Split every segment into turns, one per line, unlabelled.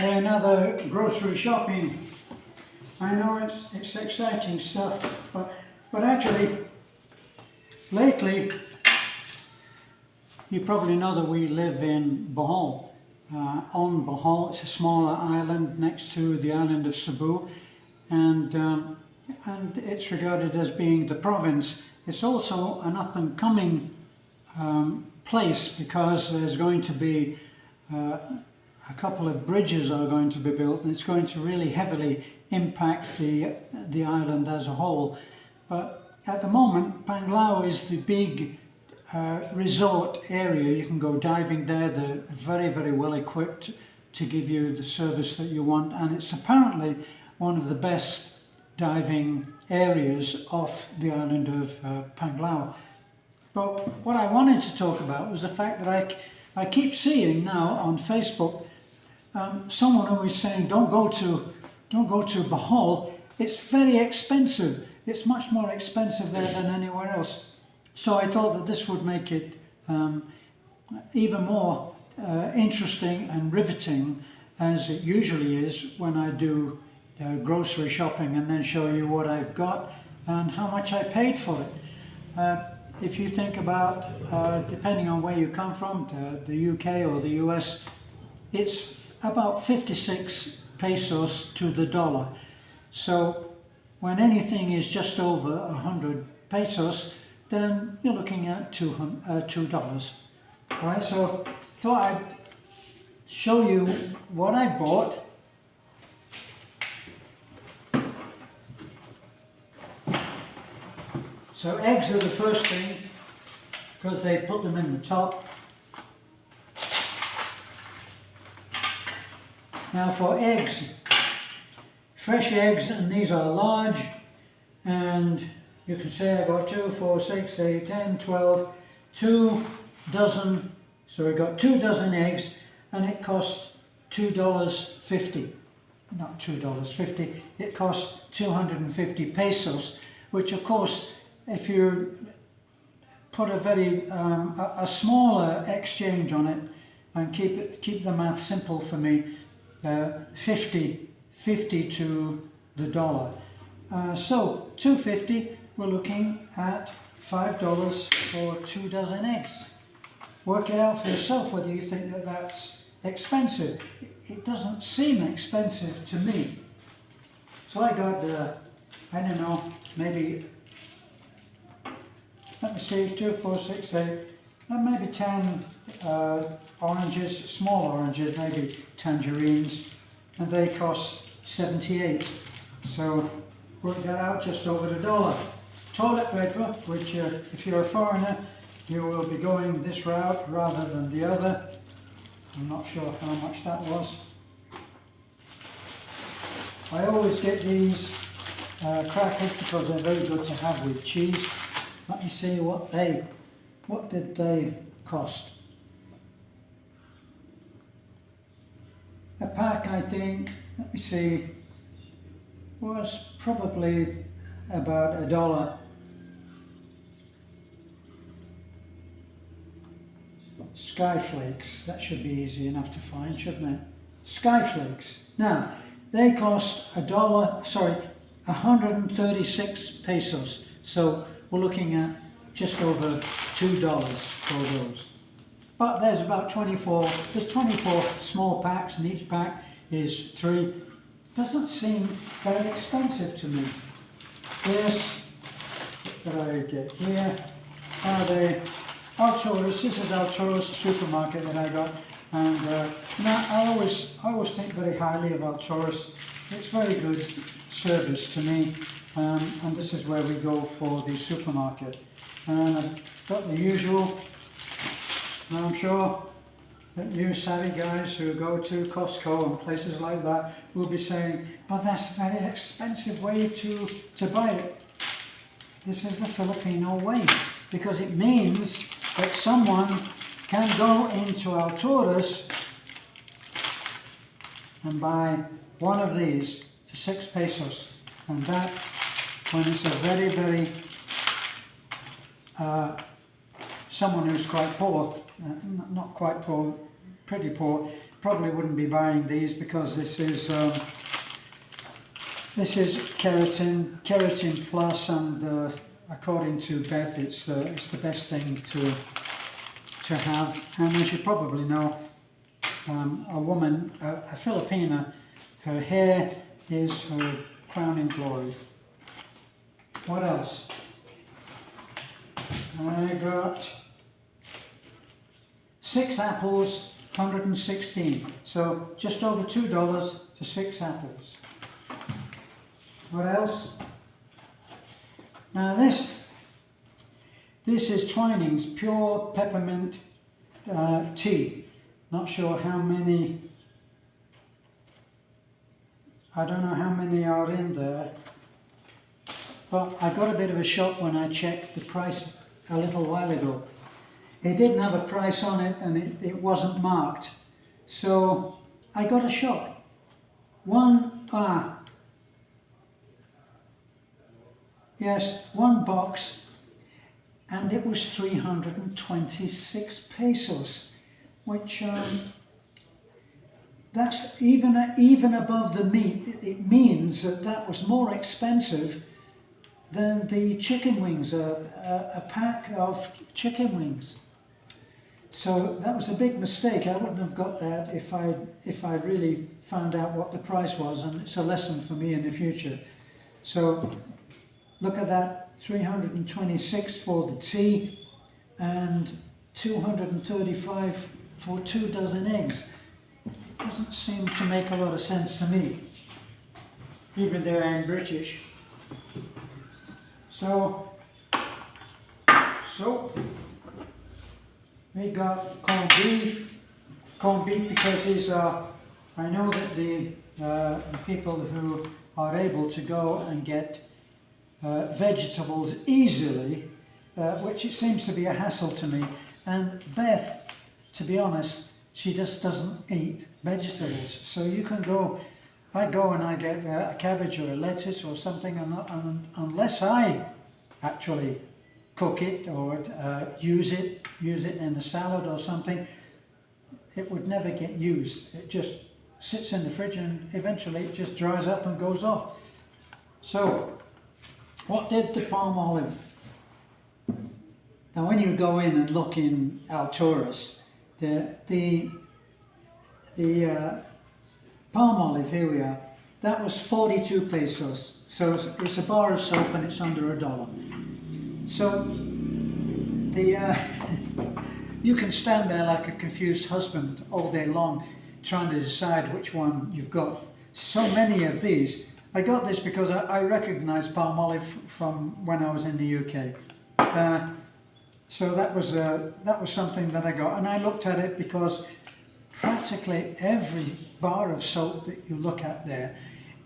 Hey, another grocery shopping. I know it's exciting stuff, but actually, lately, you probably know that we live in Bohol. On Bohol, it's a smaller island next to the island of Cebu, and it's regarded as being the province. It's also an up-and-coming place because there's going to be a couple of bridges are going to be built, and it's going to really heavily impact the island as a whole. But at the moment, Panglao is the big resort area. You can go diving there. They're very, very well equipped to give you the service that you want, and it's apparently one of the best diving areas off the island of Panglao. But what I wanted to talk about was the fact that I keep seeing now on Facebook someone who is saying don't go to Bohol. It's very expensive. It's much more expensive there than anywhere else. So I thought that this would make it even more interesting and riveting, as it usually is when I do grocery shopping, and then show you what I've got and how much I paid for it. If you think about, depending on where you come from, the UK or the US, it's about 56 pesos to the dollar. So when anything is just over 100 pesos, then you're looking at $2. Right, so thought I'd show you what I bought. So eggs are the first thing, because they put them in the top. Now for eggs, fresh eggs, and these are large, and you can say I got 2, 4, 6, 8, 10, 12, 2 dozen, so I got 2 dozen eggs, and it cost $2.50, not $2.50, it cost 250 pesos, which of course, if you put a smaller exchange on it and keep the math simple for me, 50 to the dollar. So $2.50, we're looking at $5 for 2 dozen eggs. Work it out for yourself whether you think that that's expensive. It doesn't seem expensive to me. So I got, I don't know, maybe, let me see, 2, 4, 6, 8, maybe 10 oranges, small oranges, maybe tangerines, and they cost 78. So work that out, just over the dollar. Toilet paper, which if you're a foreigner, you will be going this route rather than the other. I'm not sure how much that was. I always get these crackers because they're very good to have with cheese. Let me see what did they cost. A pack, I think, let me see, was probably about $1. Skyflakes, that should be easy enough to find, shouldn't it? Skyflakes. Now, they cost $136 pesos. So we're looking at just over $2 for those. But there's about 24 small packs, and each pack is 3. Doesn't seem very expensive to me. This that I get here are the Alchoros. This is Alchoros supermarket that I got, and now I always think very highly of Alchoros. It's very good service to me, and this is where we go for the supermarket. And I've got the usual. Now I'm sure that you savvy guys who go to Costco and places like that will be saying, but that's a very expensive way to buy it. This is the Filipino way, because it means that someone can go into Alturas and buy one of these for 6 pesos, and that, when it's a very, very someone who's quite poor, not quite poor, pretty poor, probably wouldn't be buying these because this is keratin plus, and according to Beth, it's the best thing to have. And as you probably know, a woman, a Filipina, her hair is her crowning glory. What else? I got 6 apples, 116. So just over $2 for 6 apples. What else? Now this is Twinings Pure Peppermint Tea. Not sure how many, I don't know how many are in there, but I got a bit of a shock when I checked the price a little while ago. It didn't have a price on it, and it wasn't marked. So I got a shock. One box, and it was 326 pesos, which that's even above the meat. It means that was more expensive than the chicken wings, a pack of chicken wings. So that was a big mistake. I wouldn't have got that if I really found out what the price was, and it's a lesson for me in the future. So look at that, 326 for the tea and 235 for 2 dozen eggs. It doesn't seem to make a lot of sense to me, even though I'm British. So we got corned beef because these are, I know that the people who are able to go and get vegetables easily, which it seems to be a hassle to me. And Beth, to be honest, she just doesn't eat vegetables. So you can go, I go and I get a cabbage or a lettuce or something, and unless I actually cook it or use it in a salad or something, it would never get used. It just sits in the fridge and eventually it just dries up and goes off. So what did the palm olive? Now when you go in and look in Alturas, the palm olive, here we are, that was 42 pesos. So it's a bar of soap and it's under $1. So you can stand there like a confused husband all day long trying to decide which one you've got. So many of these. I got this because I recognise palm olive from when I was in the UK. So that was something that I got, and I looked at it because practically every bar of soap that you look at there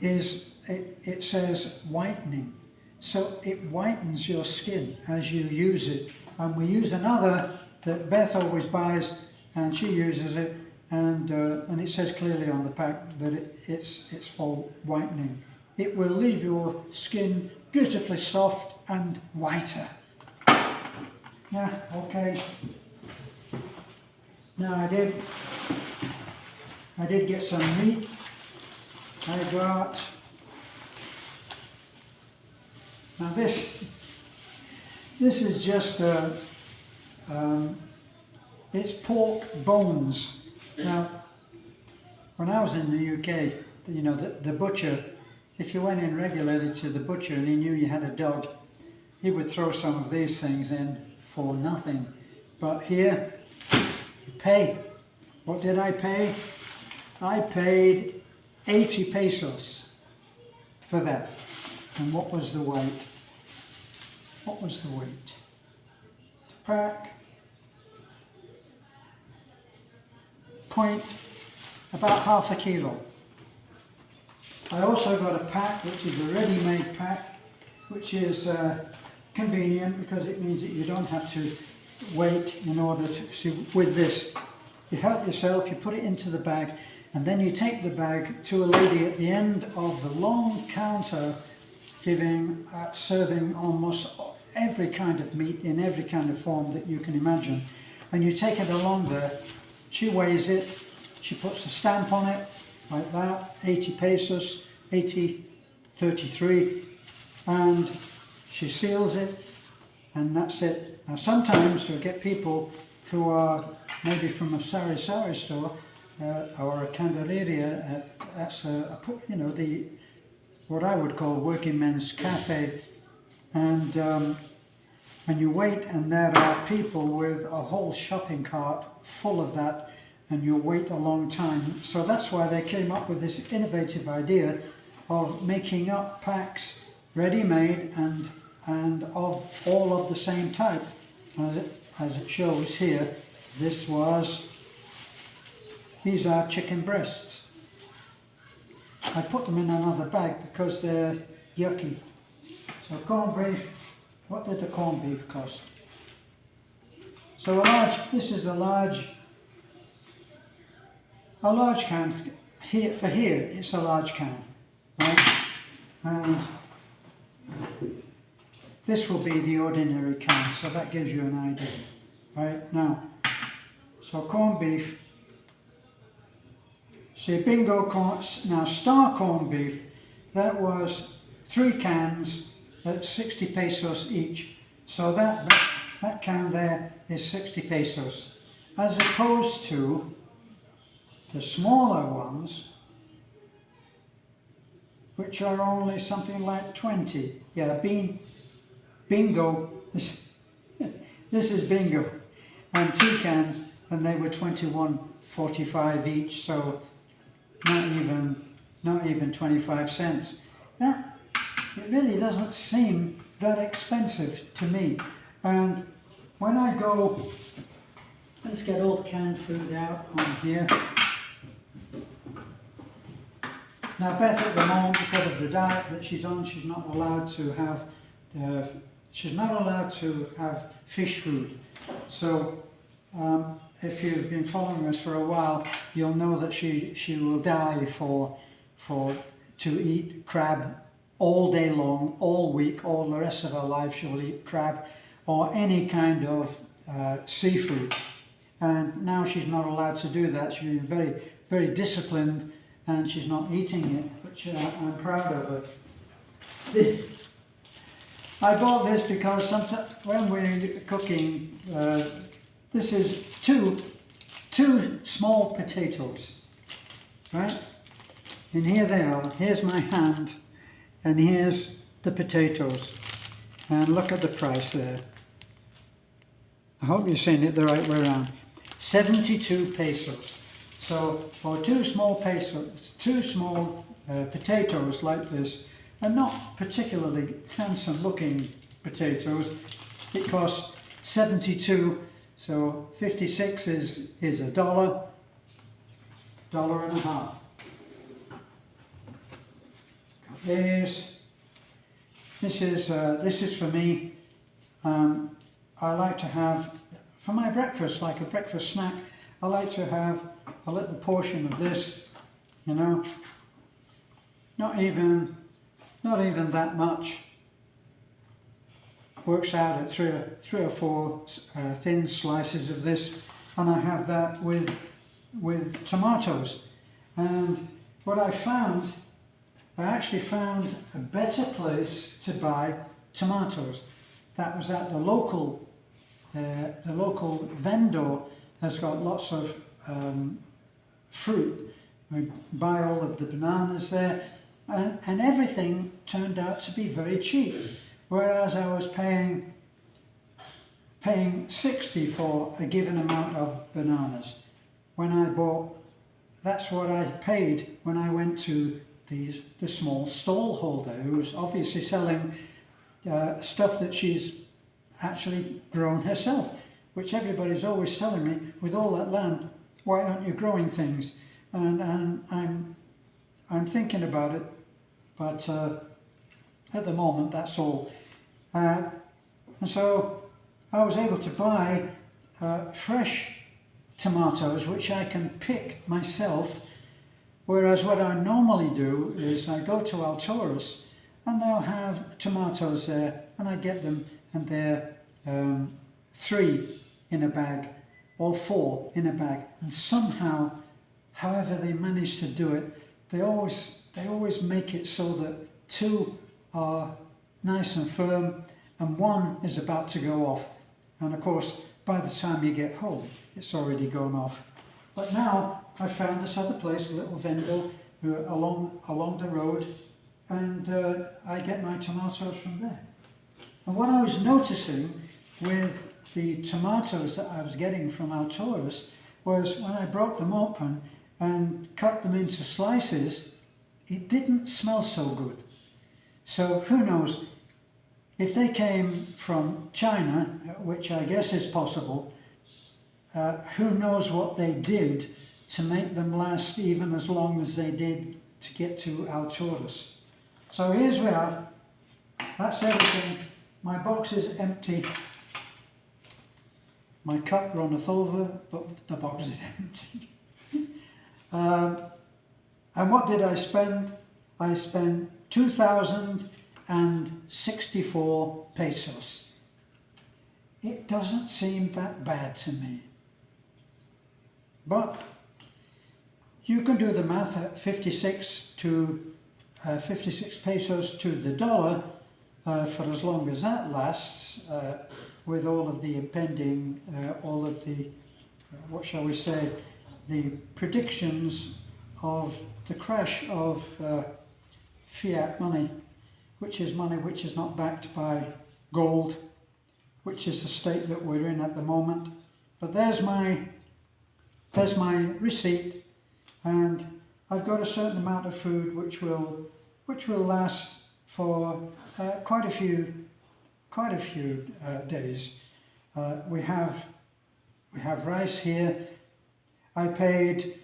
it says whitening. So it whitens your skin as you use it. And we use another that Beth always buys, and she uses it, and it says clearly on the pack that it's for whitening. It will leave your skin beautifully soft and whiter. Yeah, okay. Now I did get some meat. I got, now this is just it's pork bones. Now when I was in the UK, you know, the butcher, if you went in regularly to the butcher and he knew you had a dog, he would throw some of these things in for nothing. But here, you pay. What did I pay? I paid 80 pesos for that. And what was the weight? What was the weight? Pack, about half a kilo. I also got a pack, which is a ready-made pack, which is convenient because it means that you don't have to wait in order to see. With this, you help yourself, you put it into the bag, and then you take the bag to a lady at the end of the long counter, serving almost every kind of meat in every kind of form that you can imagine. And you take it along there, she weighs it, she puts a stamp on it like that, 80 pesos, 80.33, and she seals it, and that's it. Now sometimes we get people who are maybe from a sari-sari store or a candeleria, that's you know, the what I would call working men's cafe, and you wait, and there are people with a whole shopping cart full of that, and you wait a long time. So that's why they came up with this innovative idea of making up packs ready-made and of all of the same type, as it shows here. These are chicken breasts. I put them in another bag because they're yucky. So corned beef, what did the corned beef cost? So this is a large can. Here, for here, it's a large can, right? And this will be the ordinary can, so that gives you an idea, right? Now, so corned beef. See, bingo corn, now star corned beef, that was 3 cans at 60 pesos each. So that can there is 60 pesos. As opposed to the smaller ones, which are only something like 20. Yeah, bingo, this is bingo. And 2 cans, and they were 21.45 each, so not even 25 cents. That, it really doesn't seem that expensive to me. And when I go, let's get all the canned food out on here. Now Beth at the moment, because of the diet that she's on, she's not allowed to have fish food. So if you've been following us for a while, you'll know that she will die to eat crab all day long, all week, all the rest of her life. She will eat crab or any kind of seafood. And now she's not allowed to do that. She's been very, very disciplined, and she's not eating it, which I'm proud of her. I bought this because sometimes when we're cooking, this is two small potatoes, right? And here they are. Here's my hand, and here's the potatoes. And look at the price there. I hope you're seeing it the right way around. 72 pesos. So for two small potatoes like this, and not particularly handsome looking potatoes, it costs 72. So 56 is $1, $1.50. This is for me. I like to have for my breakfast, like a breakfast snack. I like to have a little portion of this. You know, not even that much. Works out at three or four thin slices of this, and I have that with tomatoes. And what I actually found a better place to buy tomatoes. That was at the local vendor has got lots of fruit. We buy all of the bananas there, and everything turned out to be very cheap. Whereas I was paying 60 for a given amount of bananas. When I bought, that's what I paid when I went to the small stall holder, who was obviously selling stuff that she's actually grown herself, which everybody's always telling me, with all that land, why aren't you growing things? And I'm thinking about it, but at the moment that's all. And so I was able to buy fresh tomatoes, which I can pick myself, whereas what I normally do is I go to Alturas and they'll have tomatoes there, and I get them, and they're 3 in a bag or 4 in a bag, and somehow however they manage to do it, they always make it so that two are nice and firm and one is about to go off. And of course, by the time you get home, it's already gone off. But now I found this other place, a little vendor along the road, and I get my tomatoes from there. And what I was noticing with the tomatoes that I was getting from our tourists was when I broke them open and cut them into slices, it didn't smell so good. So who knows, if they came from China, which I guess is possible, who knows what they did to make them last even as long as they did to get to our tourists. So here's we are, that's everything. My box is empty. My cup runneth over, but the box is empty. And what did I spend? I spent 2,064 pesos. It doesn't seem that bad to me. But you can do the math at 56 pesos to the dollar for as long as that lasts, with all of the impending, all of the, what shall we say, the predictions of the crash of fiat money which is not backed by gold, which is the state that we're in at the moment. But there's my receipt, and I've got a certain amount of food which will last for quite a few days. We have rice here. I paid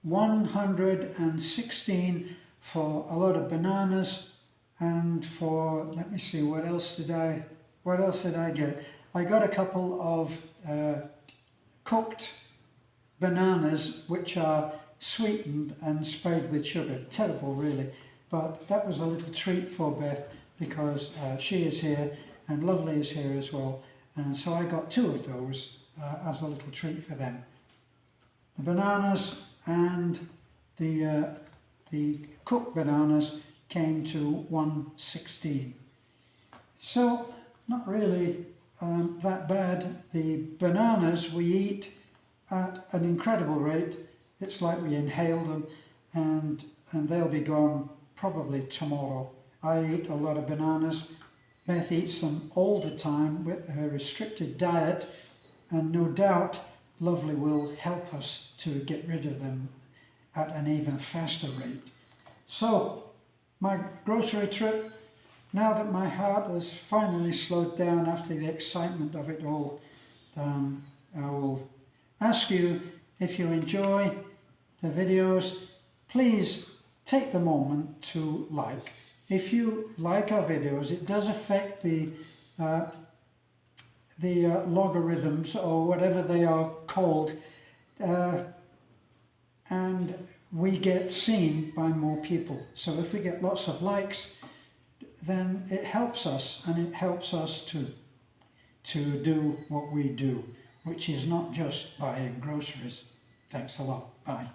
116 for a lot of bananas, and for, let me see, what else did I get? I got a couple of cooked bananas which are sweetened and sprayed with sugar. Terrible, really, but that was a little treat for Beth because she is here and Lovely is here as well, and so I got two of those as a little treat for them. The bananas and the cooked bananas came to 116. So not really that bad. The bananas we eat at an incredible rate. It's like we inhale them, and they'll be gone probably tomorrow. I eat a lot of bananas. Beth eats them all the time with her restricted diet, and no doubt Lovely will help us to get rid of them at an even faster rate. So, my grocery trip, now that my heart has finally slowed down after the excitement of it all, I will ask you, if you enjoy the videos, please take the moment to like. If you like our videos, it does affect the logarithms, or whatever they are called, and we get seen by more people. So if we get lots of likes, then it helps us, and it helps us to do what we do, which is not just buying groceries. Thanks a lot. Bye.